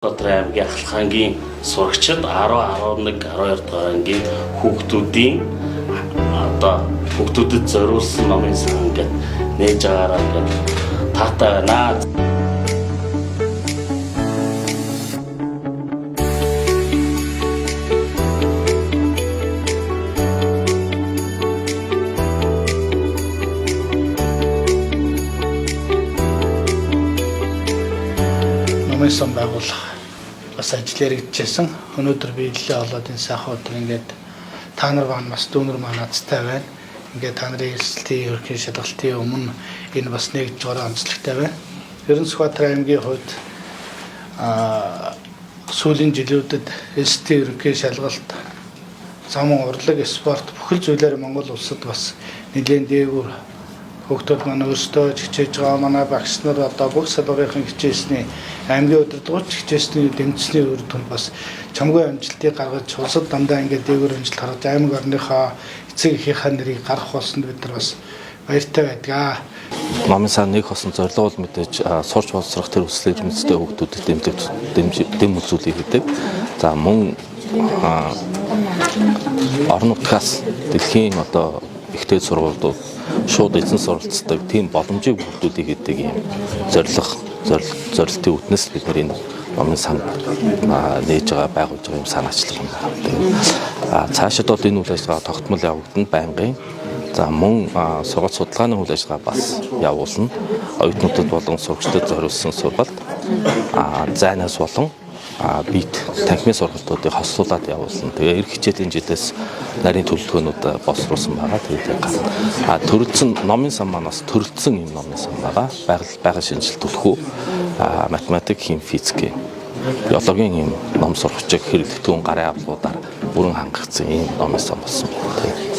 Аймгийн Ахалхангийн сурагчид 10, 11, 12 дугаар ангийн хүүхдүүдийн хүүхдүүдэд зориулсан номын сан ингээд нээж байгаараа ингээд таатай байна. Номын сан байгуулах бас ажил яригдчихсэн. Өнөөдөр биелэлээ олоод энэ сайхан өдөр ингээд та нар бас дүүнер манацтай байна. Ингээд та нарын эрсдлийн ерөнхий шалгалтын өмнө энэ бас нэгж байгаа онцлогтой байна. Ерөнхийдөө аймгийн хувьд сүүлийн жилүүдэд эрсдлийн ерөнхий шалгалт, зам урлаг, спорт бүхэл зүйлээр Монгол улсад бас нэлээд дээгүүр хүүхдүүд маань өөрсдөө хичээж байгаа. Манай багш нар одоо бүх салбарын хичээсний аймгийн удирдлагч хичээсний дэмжсэний үр дүнд бас чамгүй амжилтыг гаргаж улсад дандаа ингээд дээгүүр амжилт гаргаж аймаг орныхоо эцэг эхийнхээ нэрийг гаргах болсонд бид нар бас баяртай байдаг. Номын сан нэг хосон зорилго бол мэдээж сурч боловсрох төр өсөл эрмэлзтэй хүүхдүүдэд дэм үзүүлэх гэдэг. За мөн орон нутгаас дэлхийн одоо ихтэй сургуулиуд шууд эзэн суралцдаг тийм боломжийг бүрдүүлэх гэдэг юм зорилтын үтнэс бид нар энэ номын сан нээж байгаа байгуулж байгаа юм санаачлал байна. Цаашид бол энэ үйл ажиллагаа тогтмол явагдана байнгын. За мөн сургалт судалгааны үйл ажиллагаа бас явуулна. Оюутнуудад болон сурагчдад зориулсан сургалт зайнаас болон бит танхимын сургалтуудыг хослуулаад явуулсан. Тэгээ эх хичээлийн жилээс нарийн төлөвлөгөөнүүд боловсруулсан байгаа. Тэгээд төрөлцсөн номын сан манаас төрөлцсөн юм номын сан байгаа. Байгаль шинжилт төлхөө математик, хим, физик, биологийн юм ном сурагчийг хэрэглэх түн гарын авлуудаар бүрэн хангагдсан юм номын сан болсон байна.